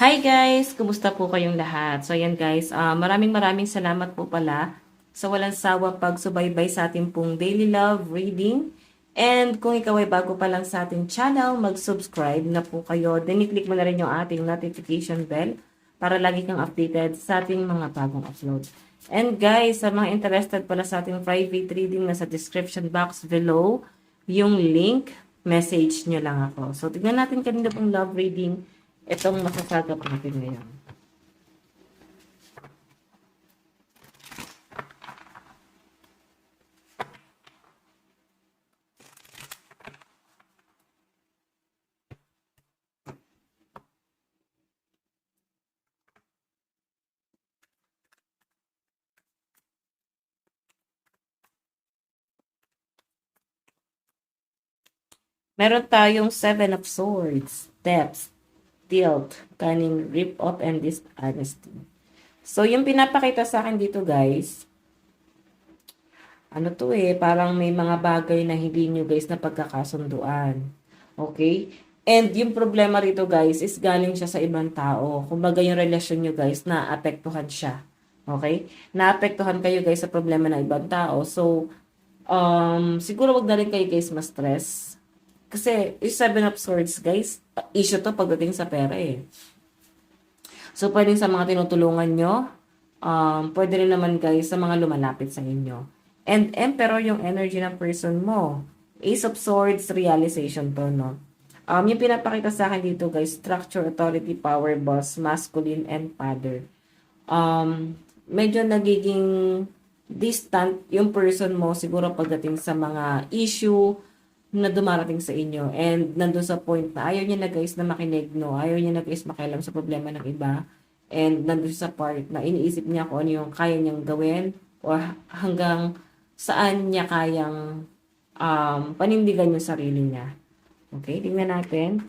Hi guys! Kumusta po kayong lahat? So ayan guys, maraming salamat po pala sa walang sawa pagsubaybay sa ating pong daily love reading. And kung ikaw ay bago pa lang sa ating channel, mag-subscribe na po kayo. Then i-click mo na rin yung ating notification bell para lagi kang updated sa ating mga bagong upload. And guys, sa mga interested pala sa ating private reading, nasa description box below yung link, message nyo lang ako. So tignan natin kanina pong love reading itong masasagap natin ngayon. Meron tayong Seven of Swords, Depth, Tilt, Cunning, Rip Off, and Dishonesty. So, yung pinapakita sa akin dito, guys, ano to parang may mga bagay na hindi nyo, guys, na pagkakasunduan. Okay? And yung problema rito, guys, is galing siya sa ibang tao. Kumbaga yung relasyon nyo, guys, naapektuhan siya. Okay? Naapektuhan kayo, guys, sa problema ng ibang tao. So, siguro wag na rin kayo, guys, ma-stress. Kasi, yung Seven of Swords, guys, issue to pagdating sa pera So, pwedeng sa mga tinutulungan nyo, pwede rin naman guys sa mga lumalapit sa inyo. And Emperor yung energy ng person mo. Ace of Swords, realization to, no? Yung pinapakita sa akin dito guys, structure, authority, power, boss, masculine, and father. Medyo nagiging distant yung person mo siguro pagdating sa mga issue na dumarating sa inyo. And nandun sa point na ayaw niya na guys na makinig, no? Ayaw niya na guys makialam sa problema ng iba. And nandun sa part na iniisip niya kung ano yung kaya niyang gawin or hanggang saan niya kayang panindigan yung sarili niya. Okay, tingnan natin.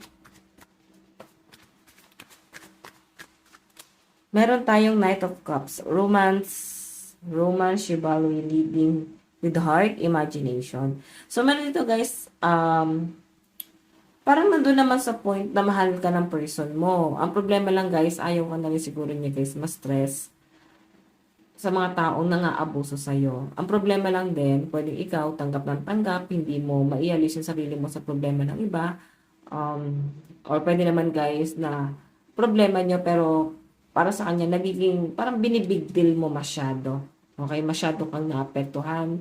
Meron tayong Knight of Cups. Romance, chivalry, leading with heart, imagination. So, meron dito guys, parang nandun naman sa point na mahal ka ng person mo. Ang problema lang guys, ayaw ka na rin siguro niya guys, ma-stress sa mga taong nang-aabuso sa'yo. Ang problema lang din, pwedeng ikaw tanggap ng tanggap, hindi mo maialis yung sarili mo sa problema ng iba. Or pwede naman guys na problema niyo pero para sa kanya nagiging parang binibig deal mo masyado. Okay, masyado kang naapektuhan.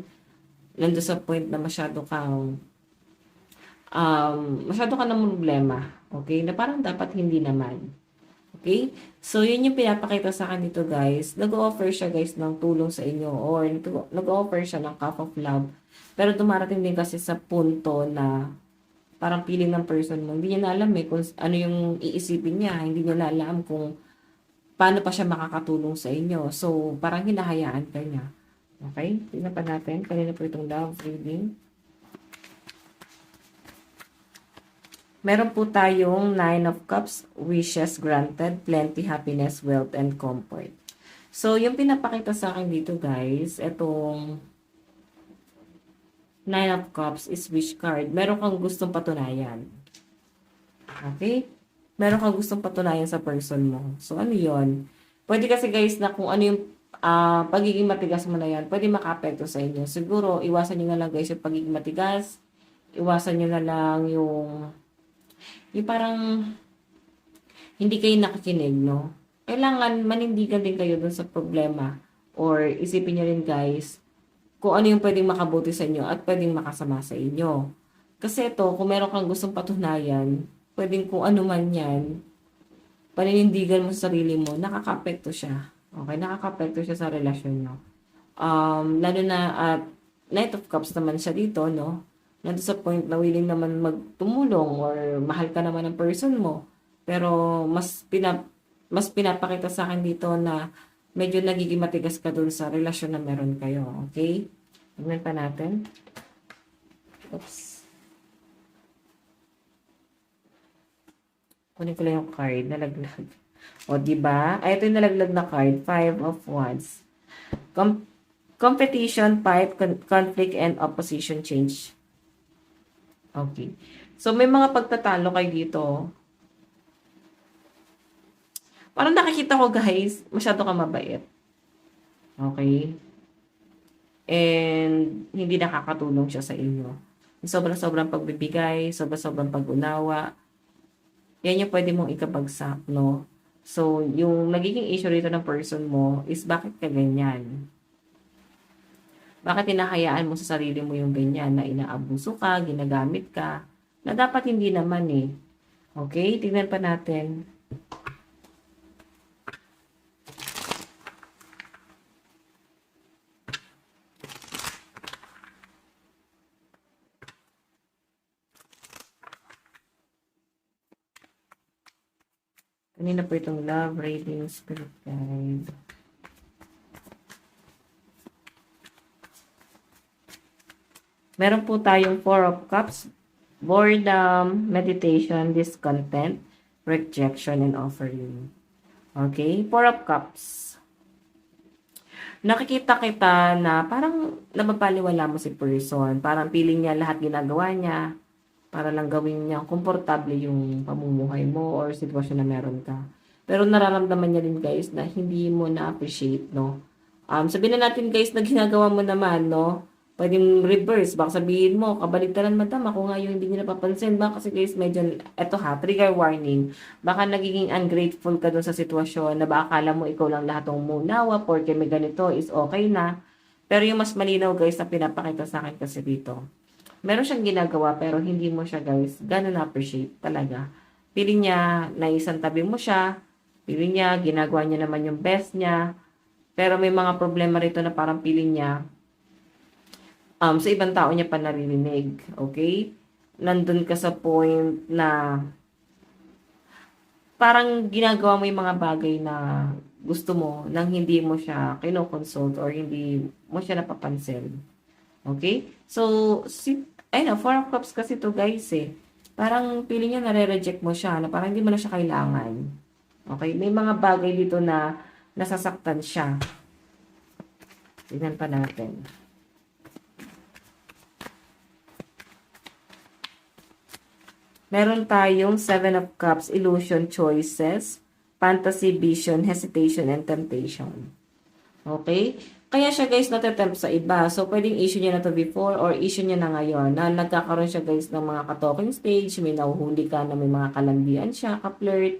Nandun sa point na masyado kang problema. Okay? Na parang dapat hindi naman. Okay? So, yun yung pinapakita sa akin dito, guys. Nag-offer siya, guys, ng tulong sa inyo or nag-offer siya ng cup of love. Pero dumarating din kasi sa punto na parang feeling ng person mo. Hindi niya na alam kung ano yung iisipin niya. Hindi niya na alam kung paano pa siya makakatulong sa inyo. So, parang hinahayaan ka niya. Okay? Tingnan pa natin. Kanina po itong love reading. Meron po tayong Nine of Cups, wishes granted, plenty, happiness, wealth, and comfort. So, yung pinapakita sa akin dito guys, itong Nine of Cups is wish card. Meron kang gustong patunayan. Okay? Meron kang gustong patunayan sa person mo. So, ano yon? Pwede kasi guys na kung ano yung pagiging matigas mo na yan, pwede maka-apekto sa inyo. Siguro, iwasan nyo na lang guys yung pagiging matigas. Iwasan nyo na lang yung parang hindi kayo nakikinig, no? Kailangan manindigan din kayo dun sa problema. Or isipin nyo rin guys, kung ano yung pwedeng makabuti sa inyo at pwedeng makasama sa inyo. Kasi ito, kung meron kang gustong patunayan, pwedeng kung ano man yan, paninindigan mo sa sarili mo, nakaka-apekto siya. Okay, nakaka-apekto siya sa relasyon nyo. Lalo na at Knight of Cups naman siya dito, no? Nandito sa point na willing naman magtumulong or mahal ka naman ng person mo. Pero mas pinapakita sa akin dito na medyo nagiging matigas ka dun sa relasyon na meron kayo. Okay? Tignan pa natin. Oops. Kunin ko lang yung card. Nalaglag. O, diba? Ay, ito yung nalaglag na card. Five of Wands. Competition, fight, conflict, and opposition change. Okay. So, may mga pagtatalo kayo dito. Parang nakikita ko guys, masyado ka mabait. Okay? And hindi nakakatulong siya sa inyo. Sobrang-sobrang pagbibigay, sobrang-sobrang pag-unawa. Yan yung pwede mong ikabagsak, no? So, yung nagiging issue rito ng person mo is bakit ka ganyan? Bakit hinahayaan mo sa sarili mo yung ganyan na inaabuso ka, ginagamit ka, na dapat hindi naman eh. Okay? Tignan pa natin. Kanina po itong love, reading, spirit guide. Meron po tayong Four of Cups, boredom, meditation, discontent, rejection, and offering. Okay? Four of Cups. Nakikita kita na parang nababaliwala mo si person. Parang feeling niya lahat ginagawa niya para lang gawin niya komportable yung pamumuhay mo or sitwasyon na meron ka. Pero nararamdaman niya din guys na hindi mo na-appreciate, no? Sabihin na natin guys na ginagawa mo naman, no? Pwedeng reverse. Baka sabihin mo, kabaligtaran madam, ako nga yung hindi niya napapansin. Baka kasi guys, medyo, eto ha, trigger warning. Baka nagiging ungrateful ka dun sa sitwasyon na baka akala mo ikaw lang lahat ng munawa, porque may ganito is okay na. Pero yung mas malinaw guys na pinapakita sa akin kasi dito. Meron siyang ginagawa pero hindi mo siya guys gano'n na-appreciate talaga. Feeling niya naisan tabi mo siya. Feeling niya ginagawa niya naman yung best niya. Pero may mga problema rito na parang feeling niya sa ibang tao niya pa naririnig. Okay? Nandun ka sa point na parang ginagawa mo yung mga bagay na gusto mo nang hindi mo siya kinoconsult or hindi mo siya napapansin. Okay? So, Four of Cups kasi to guys eh. Parang feeling niya nare-reject mo siya, na parang hindi mo na siya kailangan. Okay? May mga bagay dito na nasasaktan siya. Tignan pa natin. Meron tayong Seven of Cups, illusion, choices, fantasy, vision, hesitation, and temptation. Okay? Kaya siya guys natatempt sa iba. So, pwedeng issue niya na to before or issue niya na ngayon na nagkakaroon siya guys ng mga ka-talking stage, may nahuhuli ka na may mga kalandian siya, ka-flirt.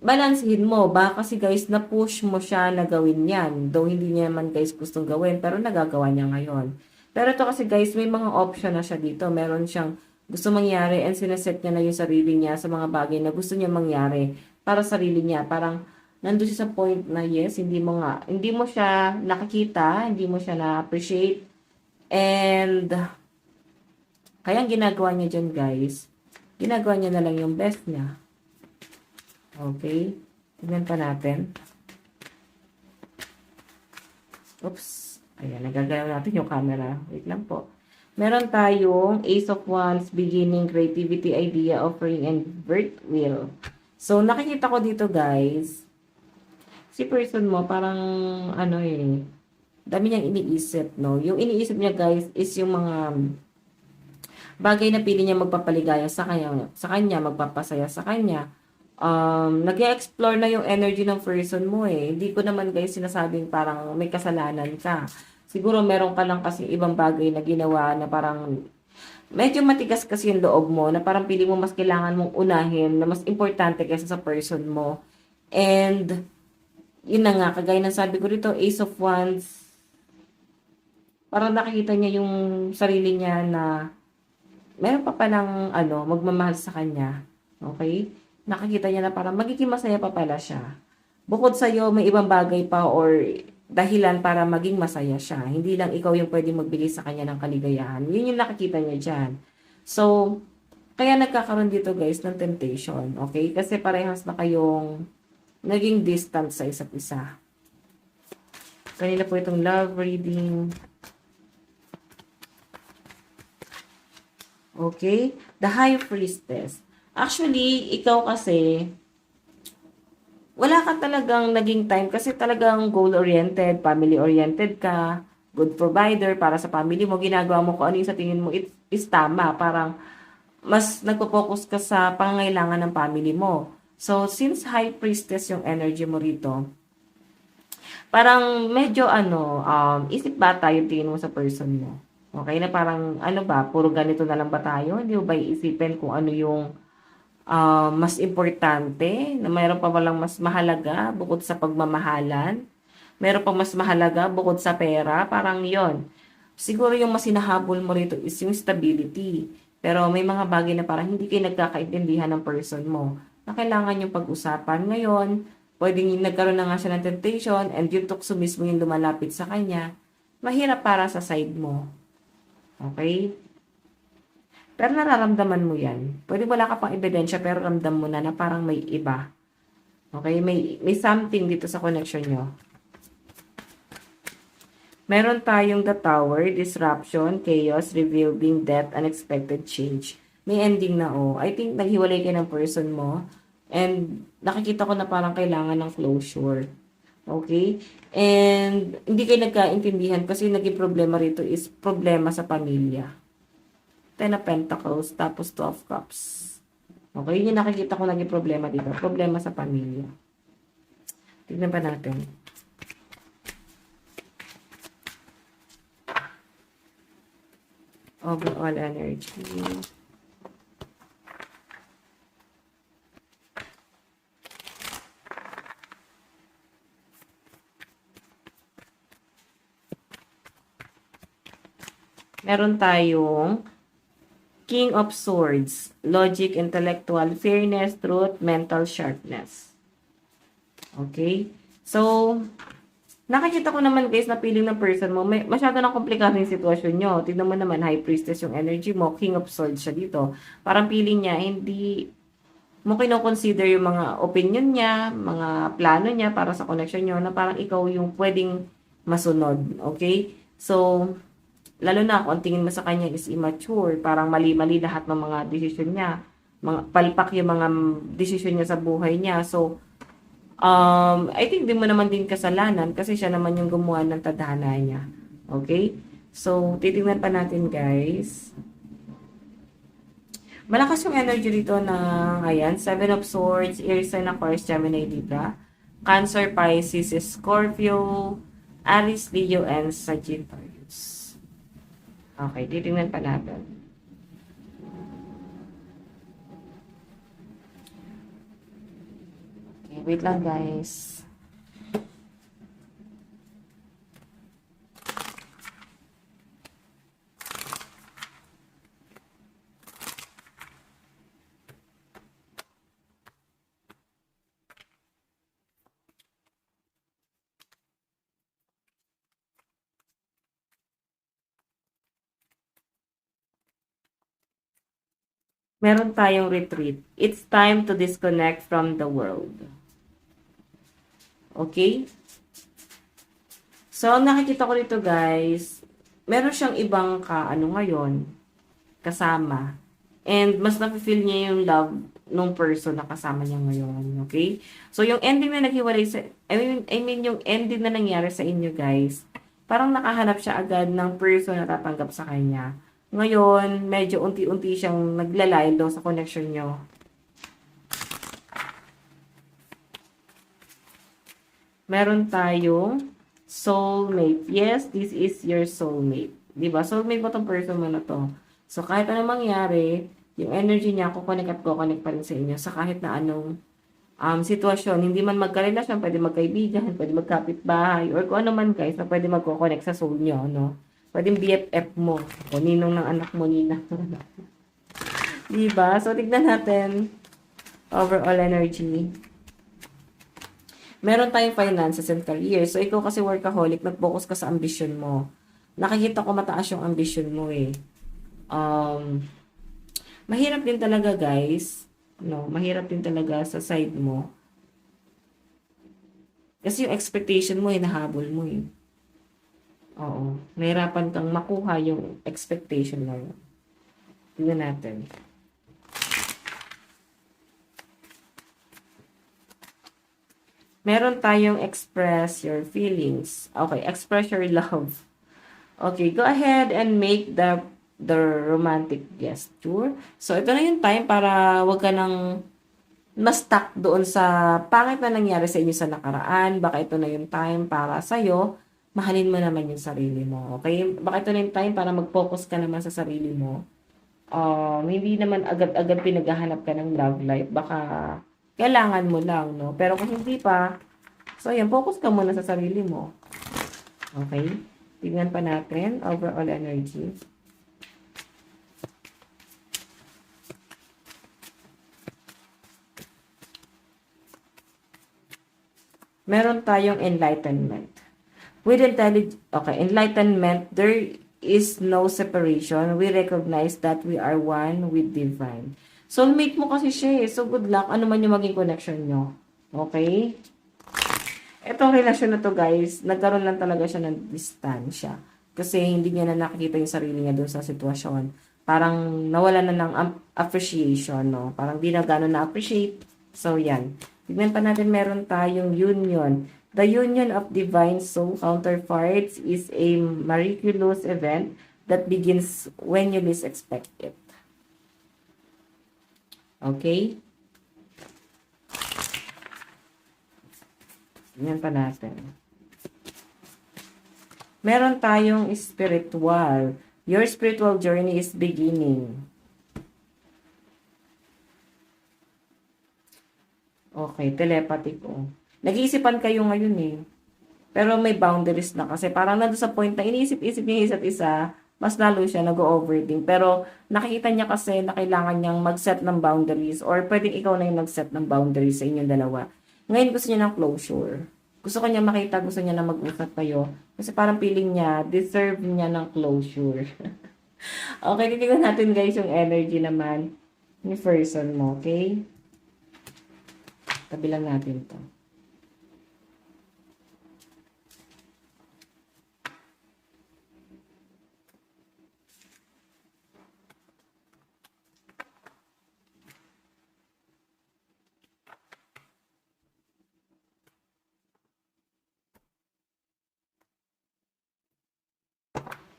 Balansehin mo. Baka kasi guys na-push mo siya na gawin yan. Though hindi niya naman guys gustong gawin, pero nagagawa niya ngayon. Pero ito kasi guys, may mga option na siya dito. Meron siyang gusto mangyari and sineset niya na yung sarili niya sa mga bagay na gusto niya mangyari para sa sarili niya. Parang nandun siya sa point na yes, hindi mo siya nakikita, hindi mo siya na-appreciate. And kaya ang ginagawa niya dyan guys, ginagawa niya na lang yung best niya. Okay? Tignan pa natin. Oops. Ayan, nagagalaw natin yung camera. Wait lang po. Meron tayong Ace of Wands, beginning, creativity, idea, offering, and birth will. So, nakikita ko dito guys, si person mo parang dami niyang iniisip, no? Yung iniisip niya guys is yung mga bagay na pili niya magpapaligaya sa kanya, magpapasaya sa kanya. Nag-explore na yung energy ng person mo eh. Hindi ko naman guys sinasabing parang may kasalanan ka. Siguro meron ka lang kasi ibang bagay na ginawa na parang medyo matigas kasi yung loob mo na parang pili mo mas kailangan mong unahin na mas importante kaysa sa person mo. And yun na nga, kagaya ng sabi ko rito, Ace of Wands, parang nakikita niya yung sarili niya na meron pa palang magmamahal sa kanya. Okay? Nakikita niya na parang magiging masaya pa pala siya. Bukod sa'yo, may ibang bagay pa or dahilan para maging masaya siya. Hindi lang ikaw yung pwede magbigay sa kanya ng kaligayahan. Yun yung nakikita niya dyan. So, kaya nagkakaroon dito guys ng temptation. Okay? Kasi parehas na kayong naging distant sa isa't isa. Kanina po itong love reading. Okay? The High Priestess. Actually, ikaw kasi, wala ka talagang naging time kasi talagang goal-oriented, family-oriented ka. good provider para sa family mo, ginagawa mo kung ano yung sa tingin mo is tama. Parang mas nagpo-focus ka sa pangangailangan ng family mo. So, since high priestess yung energy mo rito, parang medyo isip bata yung tingin mo sa person mo. Okay, na parang ano ba, puro ganito na lang ba tayo? Hindi mo ba iisipin kung ano yung mas importante, na mayroon pa walang mas mahalaga bukod sa pagmamahalan? Meron pa mas mahalaga bukod sa pera? Parang yon. Siguro yung mas hinahabol mo rito is yung stability. Pero may mga bagay na parang hindi kayo nagkakaintindihan ng person mo na kailangan yung pag-usapan. Ngayon, pwedeng yung nagkaroon na nga siya ng temptation and yung tukso mismo yung lumalapit sa kanya. Mahirap para sa side mo. Okay? Pero nararamdaman mo yan. Pwede wala ka pang ebidensya pero ramdam mo na parang may iba. Okay? May something dito sa connection nyo. Meron tayong the tower, disruption, chaos, rebuilding, death, unexpected change. May ending na I think naghiwalay kayo ng person mo and nakikita ko na parang kailangan ng closure. Okay? And hindi kayo nagkaintindihan kasi naging problema rito is problema sa pamilya. Ten of Pentacles, tapos Two of Cups. Okay? Yun yung nakikita ko naging problema dito. Problema sa pamilya. Tignan pa natin. Overall energy. Meron tayong King of Swords, logic, intellectual, fairness, truth, mental sharpness. Okay? So, nakikita ko naman guys na feeling ng person mo, may masyado na komplikado yung sitwasyon nyo. Tignan mo naman, high priestess yung energy mo, king of swords siya dito. Parang feeling niya, hindi mo kino-consider yung mga opinion niya, mga plano niya para sa connection nyo, na parang ikaw yung pwedeng masunod. Okay? So, lalo na kung tingin mo sa kanya is immature, parang mali-mali lahat ng mga desisyon niya. Palpak yung mga desisyon niya sa buhay niya. So, I think di mo naman din kasalanan kasi siya naman yung gumawa ng tadhana niya. Okay? So, titingnan pa natin guys. Malakas yung energy dito na, ayan, Seven of Swords, Aries and Aquarius, Gemini, Libra, Cancer, Pisces, Scorpio, Aries, Leo, and Sagittarius. Okay, titingnan pa natin. Wait lang guys. Meron tayong retreat. It's time to disconnect from the world. Okay? So, nakikita ko dito guys, meron siyang ibang ngayon, kasama. And mas nafe-feel niya yung love nung person na kasama niya ngayon. Okay? So, yung ending na naghiwalay sa, I mean yung ending na nangyari sa inyo guys, parang nakahanap siya agad ng person na tatanggap sa kanya. Ngayon, medyo unti-unti siyang naglalaylo sa connection nyo. Meron tayong soulmate. Yes, this is your soulmate. Diba? Soulmate mo tong person mo na to. So, kahit anong mangyari, yung energy niya, kukonek at kukonek pa rin sa inyo sa kahit na anong sitwasyon. Hindi man magkarelasyon, pwede magkaibigan, pwede magkapitbahay, or kung ano man guys, na pwede magkukonek sa soul nyo, no? Pwede BFF mo, o ninong ng anak mo, ninang ng anak mo. Diba? So, tignan natin overall energy. Meron tayong finances and career. So, ikaw kasi workaholic, nag-focus ka sa ambition mo. Nakikita ko mataas yung ambition mo eh. Mahirap din talaga guys. No, mahirap din talaga sa side mo. Kasi yung expectation mo, hinahabol mo eh. Oo. Nahirapan kang makuha yung expectation na yun. Tingnan natin. Meron tayong express your feelings. Okay, express your love. Okay, go ahead and make the romantic gesture. So, ito na yung time para wag ka nang ma-stuck doon sa pangit na nangyari sa inyo sa nakaraan. Baka ito na yung time para sa'yo, mahalin mo naman yung sarili mo. Okay? Baka ito na yung time para mag-focus ka naman sa sarili mo. Hindi naman agad-agad pinaghahanap ka ng love life. Baka kailangan mo lang, no? Pero kung hindi pa, so yan, focus ka muna sa sarili mo. Okay? Tingnan pa natin, overall energy. Meron tayong enlightenment. With enlightenment, there is no separation. We recognize that we are one with divine. Soulmate mo kasi siya eh. So, good luck. Ano man yung maging connection nyo. Okay? Itong relasyon na to, guys, nagkaroon lang talaga siya ng distansya. Kasi hindi niya na nakikita yung sarili niya doon sa sitwasyon. Parang nawala na ng appreciation, no? Parang di na gano'n na-appreciate. So, yan. Tignan pa natin, meron tayong union. The union of divine soul counterparts is a miraculous event that begins when you least expect it. Okay? Tignan pa natin. Meron tayong spiritual. Your spiritual journey is beginning. Okay, telepathy ko. Nag-iisipan kayo ngayon eh. Pero may boundaries na kasi parang nandun sa point na iniisip-isip niya isa't isa, mas lalo siya nag-overthink. Pero nakikita niya kasi na kailangan niyang mag-set ng boundaries or pwedeng ikaw na yung nag-set ng boundaries sa inyong dalawa. Ngayon gusto niya ng closure. Gusto ko niya makita, gusto niya na mag-usap kayo. Kasi parang feeling niya, deserve niya ng closure. Okay, titignan natin guys yung energy naman ni person mo, okay? Tabi lang natin to.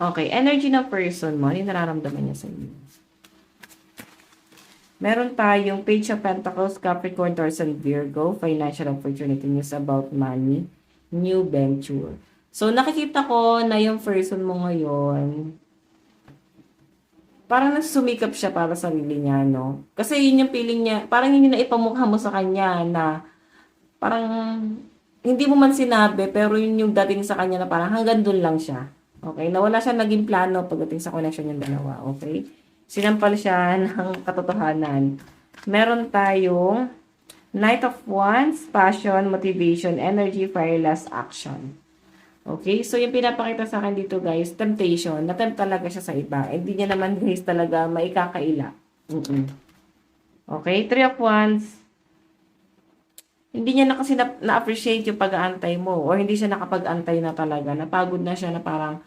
Okay, energy ng person mo, ano yung nararamdaman niya sa inyo? Meron tayong Page of Pentacles, Capricorn, Taurus, and Virgo, financial opportunity news about money, new venture. So, nakikita ko na yung person mo ngayon, parang nagsumikap siya para sa sarili niya, no? Kasi yun yung feeling niya, parang yun yung naipamukha mo sa kanya na parang hindi mo man sinabi, pero yun yung dating sa kanya na parang hanggang dun lang siya. Okay? Na wala siya naging plano pagdating sa connection yung dalawa. Okay? Sinampal siya ng katotohanan. Meron tayong Knight of Wands, Passion, Motivation, Energy, Fireless Action. Okay? So, yung pinapakita sa akin dito, guys, temptation. Natempt talaga siya sa iba. Hindi niya naman, guys, talaga maikakaila. Okay? Three of Wands. Hindi niya na kasi na-appreciate yung pag-aantay mo or hindi siya nakapag-antay na talaga. Napagod na siya na parang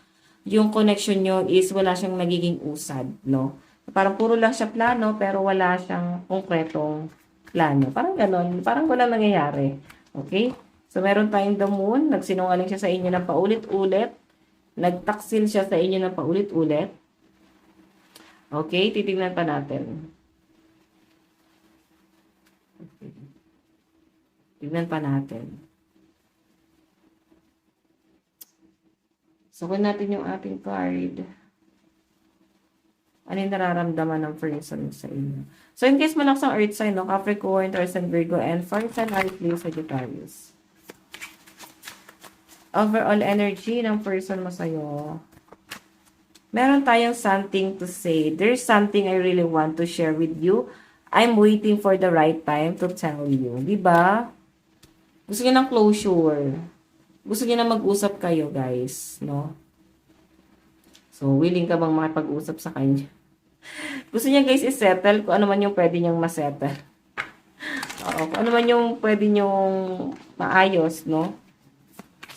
yung connection nyo is wala siyang nagiging usad, no? Parang puro lang siya plano pero wala siyang konkretong plano. Parang ganon. Parang wala nangyayari. Okay? So, meron tayong the moon. Nagsinungaling siya sa inyo ng paulit-ulit. Nagtaksil siya sa inyo ng paulit-ulit. Okay? Titignan pa natin. Okay. Tignan pa natin. Sukin natin yung ating card. Ano yung nararamdaman ng person sa inyo? So, in case malakas ang earth sign, no? Capricorn, Taurus, and Virgo, and fire sign, Aries, Leo, Sagittarius. Overall energy ng person mo sa'yo. Meron tayong something to say. There's something I really want to share with you. I'm waiting for the right time to tell you. Diba? Gusto niya ng closure. Gusto niya na mag-usap kayo, guys. No? So, willing ka bang makipag-usap sa kanya? Gusto niya, guys, i-settle kung ano man yung pwede niyang ma-settle. Oo, kung ano man yung pwede niyong maayos, no?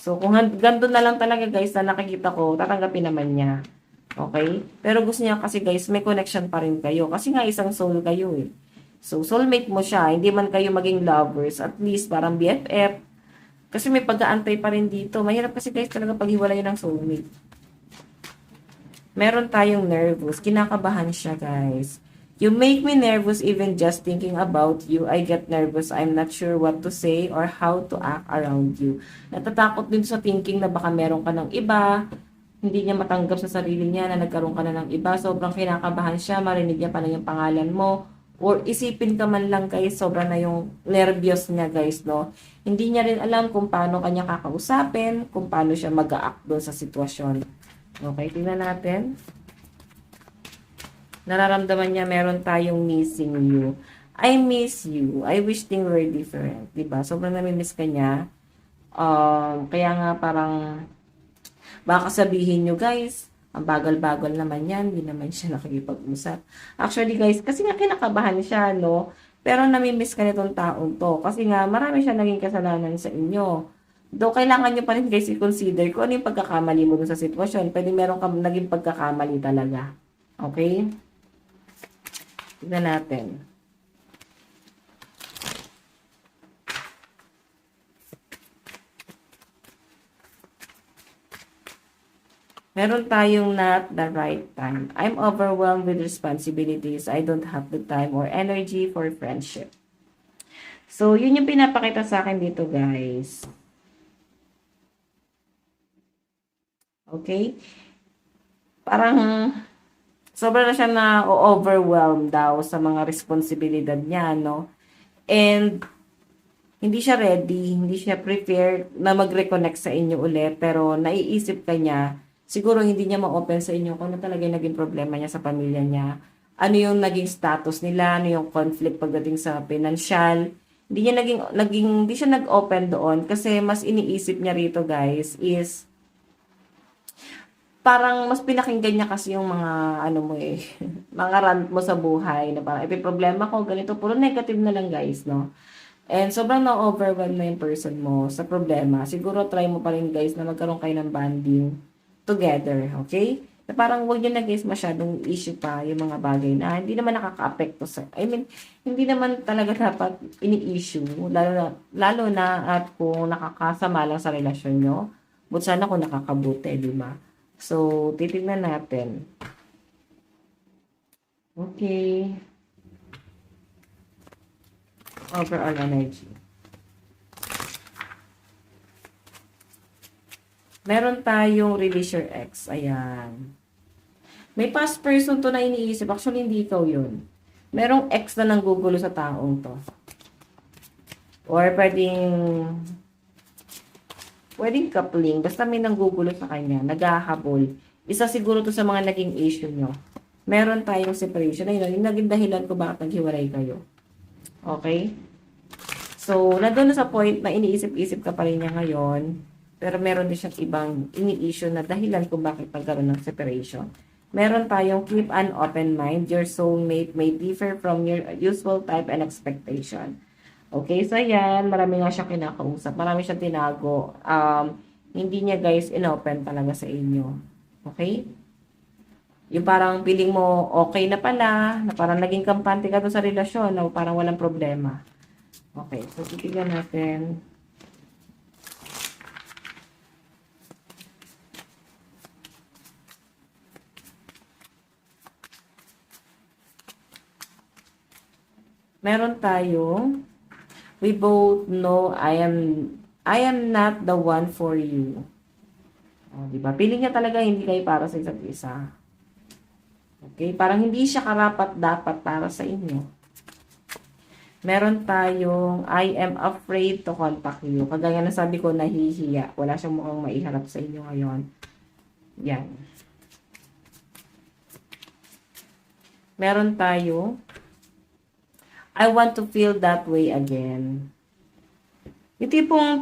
So, kung ganito na lang talaga, guys, na nakikita ko, tatanggapin naman niya. Okay? Pero gusto niya kasi, guys, may connection pa rin kayo. Kasi nga, isang soul kayo, eh. So, soulmate mo siya. Hindi man kayo maging lovers. At least, parang BFF. Kasi may pag-aantay pa rin dito. Mahirap kasi, guys, talaga paghiwalay ng soulmate. Meron tayong nervous. Kinakabahan siya, guys. You make me nervous even just thinking about you. I get nervous. I'm not sure what to say or how to act around you. Natatakot din sa thinking na baka meron ka ng iba. Hindi niya matanggap sa sarili niya na nagkaroon ka na ng iba. Sobrang kinakabahan siya. Marinig niya pa na yung pangalan mo. Or isipin ka man lang, guys, sobrang na yung nervyos niya, guys, no? Hindi niya rin alam kung paano kanya kakausapin, kung paano siya mag-a-act doon sa sitwasyon. Okay, tingnan natin. Nararamdaman niya meron tayong missing you. I miss you. I wish things were different. Diba? Sobrang namimiss ka niya. Kaya nga parang baka sabihin nyo, guys, ang bagal-bagal naman yan. Hindi naman siya nakikipag-usap. Actually, guys, kasi nga kinakabahan siya, no? Pero namimiss ka nitong taong to. Kasi nga, marami siya naging kasalanan sa inyo. Though, kailangan nyo pa rin, guys, i-consider kung ano yung pagkakamali mo dun sa sitwasyon. Pwede meron ka naging pagkakamali talaga. Okay? Tignan natin. Meron tayong not the right time. I'm overwhelmed with responsibilities. I don't have the time or energy for friendship. So, yun yung pinapakita sa akin dito, guys. Okay? Parang sobra na siya na overwhelmed daw sa mga responsibilidad niya, no? And hindi siya ready, hindi siya prepared na mag-reconnect sa inyo ulit, pero naiisip ka niya, siguro hindi niya ma-open sa inyo kung ano talaga yung naging problema niya sa pamilya niya. Ano yung naging status nila, ano yung conflict pagdating sa financial. Hindi niya hindi siya nag-open doon kasi mas iniisip niya rito, guys, is parang mas pinakinggan niya kasi yung mga ano mo mga rant mo sa buhay na parang problema ko ganito, puro negative na lang, guys, no? And sobrang na-overwhelm na yung person mo sa problema. Siguro try mo pa rin, guys, na magkaroon kayo ng bonding together, okay? Na parang wag niyo na, guys, masyadong issue pa yung mga bagay na hindi naman nakaka-apekto sa, hindi naman talaga dapat ini-issue, lalo na at kung nakakasama lang sa relasyon nyo. But sana kung nakakabuti, di ba? So, titignan natin. Okay. Overall energy. Meron tayong release your ex. Ayan. May past person to na iniisip. Actually, hindi ikaw yun. Merong ex na nanggugulo sa taong to. Or pwedeng coupling, basta may nanggugulo sa kanya, naghahabol. Isa siguro to sa mga naging issue nyo. Meron tayong separation. Ayun, yung naging dahilan ko bakit naghiwalay kayo. Okay? So, nandun na sa point na iniisip-isip ka pa rin niya ngayon, pero meron din siyang ibang ini-issue na dahilan kung bakit nagkaroon ng separation. Meron tayong keep an open mind. Your soulmate may differ from your usual type and expectation. Okay, so yan, marami nga siyang kinakausap, marami siyang tinago. Hindi niya, guys, inopen talaga sa inyo. Okay? Yung parang feeling mo okay na pala, na parang naging kampante ka doon sa relasyon, na parang walang problema. Okay, so titignan natin. Meron tayong we both know I am not the one for you. Oh, di ba? Feeling niya talaga hindi kayo para sa isa't isa. Okay? Parang hindi siya karapat-dapat para sa inyo. Meron tayong I am afraid to contact you. Kagaya na sabi ko, nahihiya. Wala siyang mukhang maiharap sa inyo ngayon. Yan. Meron tayo I want to feel that way again. Yung tipong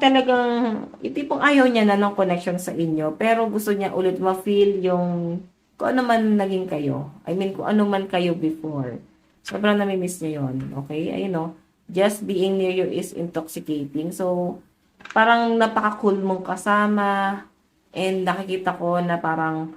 ayaw niya na ng connection sa inyo, pero gusto niya ulit ma-feel yung kung ano man naging kayo. Kung ano man kayo before. Sobrang namimiss niya yun. Okay? Ayun, no? Just being near you is intoxicating. So, parang napaka-cool mong kasama, and nakikita ko na parang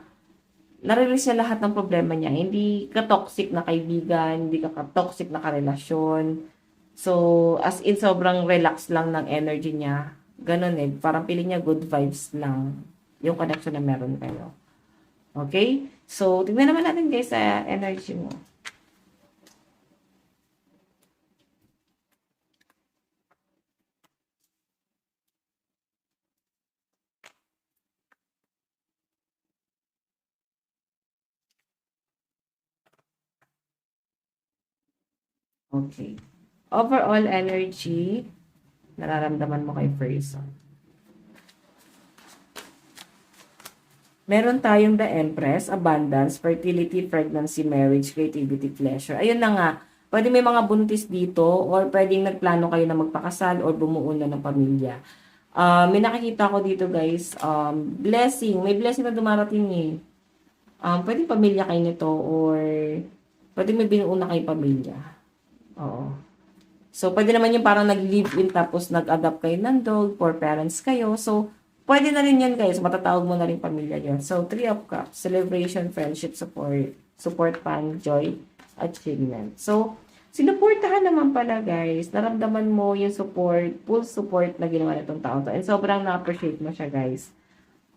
na-release niya lahat ng problema niya. Hindi ka toxic na kaibigan, hindi ka toxic na karelasyon. So, as in, sobrang relax lang ng energy niya. Ganun Parang feeling niya good vibes lang yung connection na meron kayo. Okay? So, tingnan naman natin guys sa energy mo. Okay. Overall energy, nararamdaman mo kay person. Meron tayong the Empress, abundance, fertility, pregnancy, marriage, creativity, pleasure. Ayun na nga. Pwede may mga buntis dito or pwedeng nagplano kayo na magpakasal or bumuo na ng pamilya. May nakikita ko dito guys, blessing. May blessing na dumarating eh. Pwedeng pamilya kayo nito or pwedeng may binuo na kayo pamilya. Oo. So, pwede naman yung parang nag-live-in tapos nag-adopt kayo ng dog or parents kayo. So, pwede na rin yan guys. Matatawag mo na rin pamilya yun. So, 3 of Cups, celebration, friendship, support fan, joy, achievement. So, sinuportahan naman pala guys. Naramdaman mo yung support, full support na ginawa nitong taon to. And sobrang na-appreciate mo siya guys.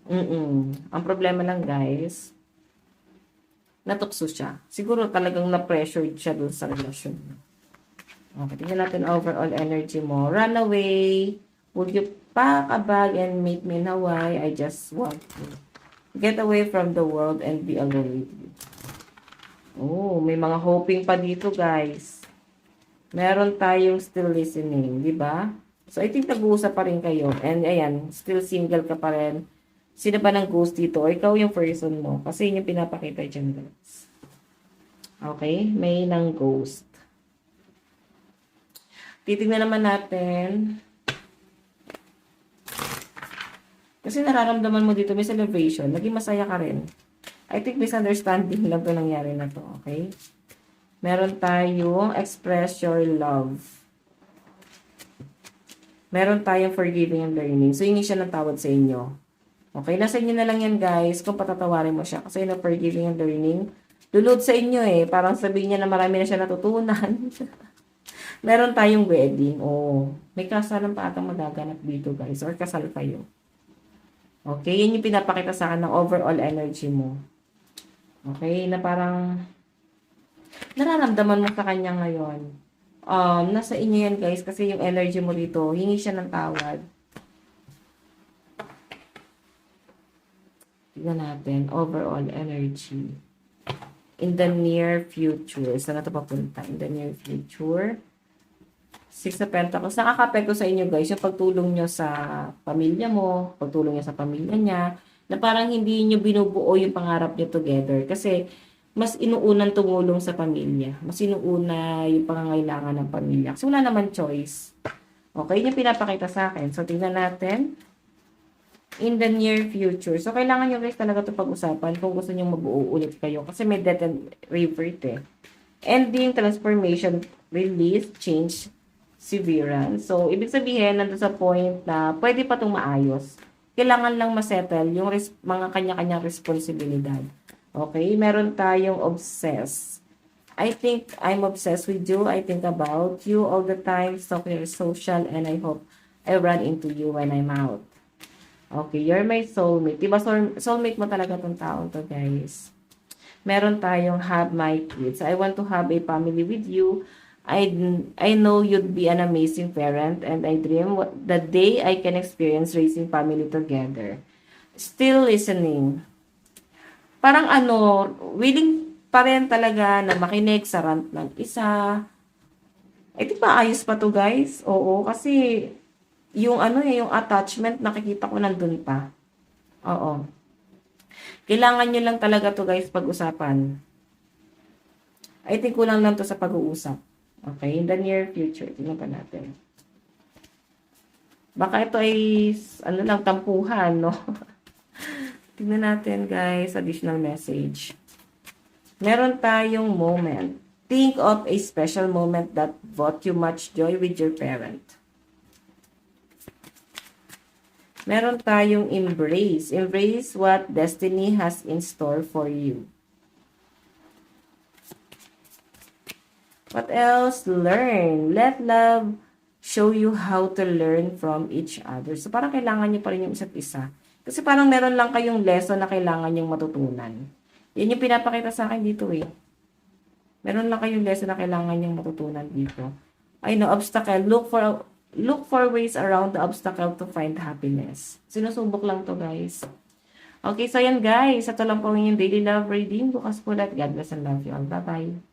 Ang problema lang guys, natukso siya. Siguro talagang na-pressured siya dun sa relasyon. Okay, tingnan natin overall energy mo. Run away. Would you pack a bag and meet me in Hawaii? I just want to get away from the world and be alone with you. Oh, may mga hoping pa dito, guys. Meron tayong still listening, di ba? So, I think nag-uusap pa rin kayo. And, ayan, still single ka pa rin. Sino ba ng ghost dito? O ikaw yung person mo. Kasi yun yung pinapakita dyan, guys. Okay? May ng ghost. Titignan naman natin. Kasi nararamdaman mo dito, may celebration. Naging masaya ka rin. I think misunderstanding lang to nangyari na to. Okay? Meron tayong express your love. Meron tayong forgiving and learning. So, hingi siya ng tawad sa inyo. Okay? Nasa inyo na lang yan, guys. Kung patatawarin mo siya. Kasi yung forgiving and learning, lulod sa inyo eh. Parang sabihin niya na marami na siya natutunan. Meron tayong wedding. Oh, may kasalan pa atang magaganap dito, guys. Or kasal kayo. Okay, yan yung pinapakita sa akin ng overall energy mo. Okay, na parang nararamdaman mo sa kanya ngayon. Nasa inyo yan, guys, kasi yung energy mo dito, hingi siya ng tawad. Tignan natin, overall energy. In the near future. Saan na ito papunta? In the near future. 6 of Pentacles. Nakaka-apekto sa inyo guys, yung pagtulong nyo sa pamilya mo, pagtulong nyo sa pamilya niya, na parang hindi nyo binubuo yung pangarap nyo together. Kasi, mas inuunan tumulong sa pamilya. Mas inuuna yung pangangailangan ng pamilya. Kasi wala naman choice. Okay, yun yung pinapakita sa akin. So, tingnan natin. In the near future. So, kailangan nyo guys talaga ito pag-usapan kung gusto nyo mabuo ulit kayo. Kasi may death and revert eh. Ending, transformation, release, change, severance. So, ibig sabihin, nandun sa point na pwede pa itong maayos. Kailangan lang masettle yung mga kanya-kanyang responsibilidad. Okay? Meron tayong obsessed. I think I'm obsessed with you. I think about you all the time. So, you're social and I hope I run into you when I'm out. Okay, you're my soulmate. Diba soulmate mo talaga tong taong to, guys? Meron tayong have my kids. I want to have a family with you. I know you'd be an amazing parent and I dream the day I can experience raising family together. Still listening. Parang willing pa rin talaga na makinig sa rant ng isa. I think maayos pa to guys. Oo, kasi yung yung attachment nakikita ko nandun pa. Oo. Kailangan nyo lang talaga to guys pag-usapan. I think kulang lang to sa pag-uusap. Okay, in the near future, tingnan pa natin. Baka ito ay, lang, tampuhan, no? Tingnan natin, guys, additional message. Meron tayong moment. Think of a special moment that brought you much joy with your parent. Meron tayong embrace. Embrace what destiny has in store for you. What else? Learn. Let love show you how to learn from each other. So, parang kailangan nyo pa rin yung isa't isa. Kasi parang meron lang kayong lesson na kailangan yung matutunan. Yan yung pinapakita sa akin dito eh. Meron lang kayong lesson na kailangan yung matutunan dito. I know, obstacle. Look for ways around the obstacle to find happiness. Sinusubok lang to, guys. Okay, so yan guys. Ito lang po yung daily love reading. Bukas po lahat. God bless and love you all. Bye-bye.